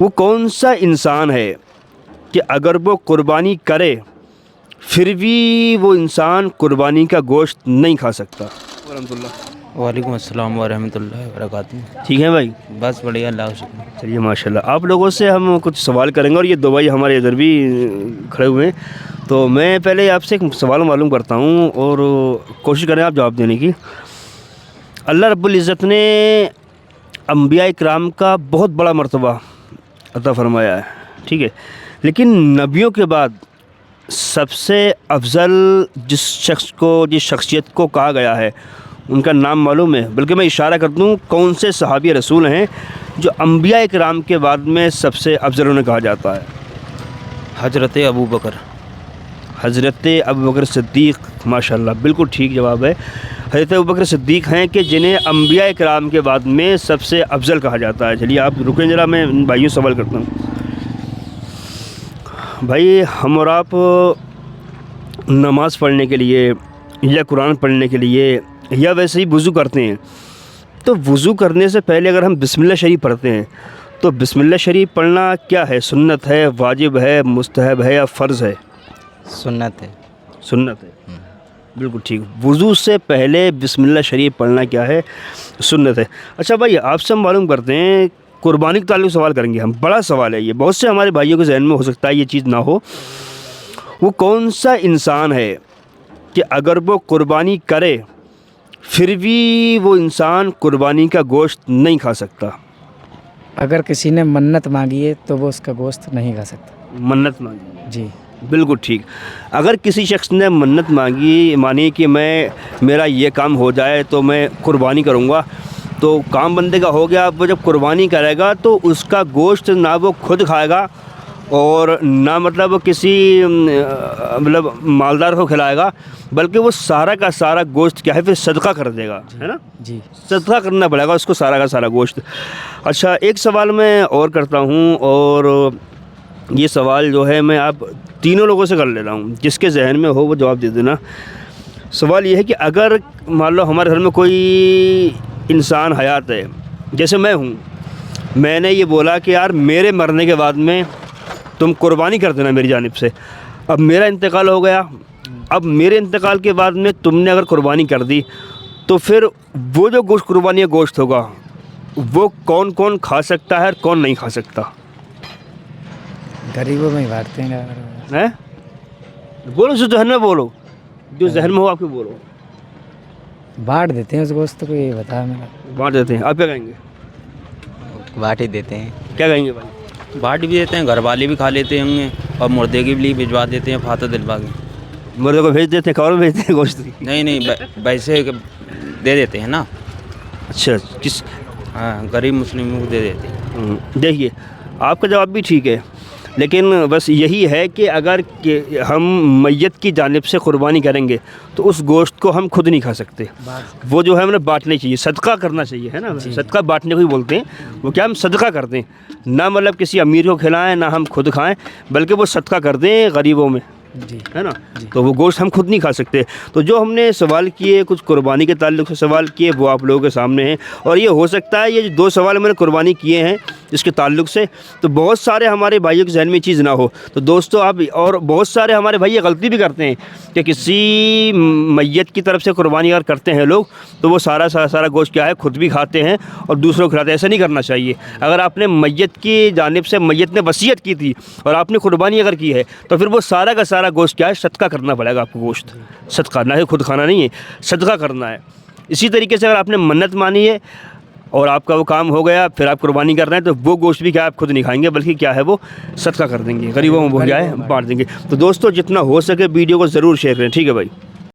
وہ کون سا انسان ہے کہ اگر وہ قربانی کرے پھر بھی وہ انسان قربانی کا گوشت نہیں کھا سکتا؟ ورحمۃ اللہ۔ وعلیکم السلام ورحمۃ اللہ وبرکاتہ۔ ٹھیک ہے بھائی، بس بڑھیا، اللہ کا شکر۔ چلیے ماشاء اللہ۔ آپ لوگوں سے ہم کچھ سوال کریں گے، اور یہ دو بھائی ہمارے ادھر بھی کھڑے ہوئے ہیں، تو میں پہلے آپ سے ایک سوال معلوم کرتا ہوں اور کوشش کریں آپ جواب دینے کی۔ اللہ رب العزت نے انبیاء کرام کا بہت بڑا مرتبہ عطا فرمایا ہے، ٹھیک ہے، لیکن نبیوں کے بعد سب سے افضل جس شخصیت کو کہا گیا ہے ان کا نام معلوم ہے؟ بلکہ میں اشارہ کر دوں کون سے صحابی رسول ہیں جو انبیاء کرام کے بعد میں سب سے افضل انہیں کہا جاتا ہے؟ حضرت ابو بکر۔ حضرت ابوبکر صدیق، ماشاءاللہ، بالکل ٹھیک جواب ہے۔ حضرت ابوبکر صدیق ہیں کہ جنہیں انبیاء کرام کے بعد میں سب سے افضل کہا جاتا ہے۔ چلیے آپ رکیں ذرا، میں ان بھائیوں سے سوال کرتا ہوں۔ بھائی، ہم اور آپ نماز پڑھنے کے لیے یا قرآن پڑھنے کے لیے یا ویسے ہی وضو کرتے ہیں، تو وضو کرنے سے پہلے اگر ہم بسم اللہ شریف پڑھتے ہیں تو بسم اللہ شریف پڑھنا کیا ہے؟ سنت ہے، واجب ہے، مستحب ہے یا فرض ہے؟ سنت ہے۔ سنت ہے، بالکل ٹھیک۔ وضو سے پہلے بسم اللہ شریف پڑھنا کیا ہے؟ سنت ہے۔ اچھا بھائی، آپ سے ہم معلوم کرتے ہیں، قربانی کے تعلق سوال کریں گے ہم، بڑا سوال ہے یہ، بہت سے ہمارے بھائیوں کے ذہن میں ہو سکتا ہے یہ چیز نہ ہو۔ وہ کون سا انسان ہے کہ اگر وہ قربانی کرے پھر بھی وہ انسان قربانی کا گوشت نہیں کھا سکتا؟ اگر کسی نے منت مانگی ہے تو وہ اس کا گوشت نہیں کھا سکتا۔ منت مانگی، جی، بالکل ٹھیک۔ اگر کسی شخص نے منت مانی کہ میرا یہ کام ہو جائے تو میں قربانی کروں گا، تو کام بندے کا ہو گیا۔ وہ جب قربانی کرے گا تو اس کا گوشت نہ وہ خود کھائے گا اور نہ مطلب کسی مالدار کو کھلائے گا، بلکہ وہ سارا کا سارا گوشت کیا ہے پھر صدقہ کر دے گا، ہے نا؟ جی، صدقہ کرنا پڑے گا اس کو سارا کا سارا گوشت۔ اچھا، ایک سوال میں اور کرتا ہوں، اور یہ سوال جو ہے میں آپ تینوں لوگوں سے کر لے رہا ہوں، جس کے ذہن میں ہو وہ جواب دے دینا۔ سوال یہ ہے کہ اگر مان لو ہمارے گھر میں کوئی انسان حیات ہے، جیسے میں ہوں، میں نے یہ بولا کہ یار میرے مرنے کے بعد میں تم قربانی کر دینا میری جانب سے، اب میرا انتقال ہو گیا، اب میرے انتقال کے بعد میں تم نے اگر قربانی کر دی تو پھر وہ جو گوشت قربانی کا گوشت ہوگا وہ کون کون کھا سکتا ہے اور کون نہیں کھا سکتا؟ غریبوں میں ہی بانٹتے ہیں۔ ہیں؟ بولو، جو ذہن میں بولو، جو ذہن میں ہو آپ کو بولو۔ بانٹ دیتے ہیں اس گوشت کو، یہ بتا میرا۔ بانٹ دیتے ہیں، آپ کیا کہیں گے؟ بانٹ ہی دیتے ہیں۔ کیا کہیں گے بھائی؟ بانٹ بھی دیتے ہیں، گھر والے بھی کھا لیتے ہوں گے، اور مردے کے بھی بھجوا دیتے ہیں فاتح دلوا کے۔ مردے کو بھیج دیتے ہیں، کور بھیجتے ہیں گوشت؟ نہیں، ویسے دے دیتے ہیں نا۔ اچھا، کس؟ ہاں، غریب مسلموں کو دے دیتے ہیں۔ دیکھیے، آپ کا جواب بھی ٹھیک ہے، لیکن بس یہی ہے کہ اگر ہم میت کی جانب سے قربانی کریں گے تو اس گوشت کو ہم خود نہیں کھا سکتے، وہ جو ہے ہمیں بانٹنے چاہیے، صدقہ کرنا چاہیے، ہے نا؟ صدقہ بانٹنے کو ہی بولتے ہیں، وہ کیا ہم صدقہ کر دیں، نہ مطلب کسی امیر کو کھلائیں نہ ہم خود کھائیں، بلکہ وہ صدقہ کر دیں غریبوں میں، جی، ہے نا؟ تو وہ گوشت ہم خود نہیں کھا سکتے۔ تو جو ہم نے سوال کیے کچھ قربانی کے تعلق سے سوال کیے وہ آپ لوگوں کے سامنے ہیں، اور یہ ہو سکتا ہے یہ جو دو سوال میں نے قربانی کیے ہیں اس کے تعلق سے تو بہت سارے ہمارے بھائیوں کے ذہن میں چیز نہ ہو، تو دوستو آپ اور بہت سارے ہمارے بھائی یہ غلطی بھی کرتے ہیں کہ کسی میت کی طرف سے قربانی اگر کرتے ہیں لوگ تو وہ سارا گوشت کیا ہے خود بھی کھاتے ہیں اور دوسروں کو کھلاتے ہیں۔ ایسا نہیں کرنا چاہیے۔ اگر آپ نے میت کی جانب سے، میت نے وصیت کی تھی اور آپ نے قربانی اگر کی ہے تو پھر وہ سارا کا سارا گوشت کیا ہے صدقہ کرنا پڑے گا آپ کو، گوشت صدقہ، نہ خود کھانا نہیں ہے، صدقہ کرنا ہے۔ اسی طریقے سے اگر آپ نے منت مانی ہے اور آپ کا وہ کام ہو گیا پھر آپ قربانی کر رہے ہیں تو وہ گوشت بھی کیا آپ خود نہیں کھائیں گے بلکہ کیا ہے وہ صدقہ کر دیں گے، غریبوں میں وہ کیا ہے بانٹ دیں گے۔ تو دوستو جتنا ہو سکے ویڈیو کو ضرور شیئر کریں، ٹھیک ہے بھائی؟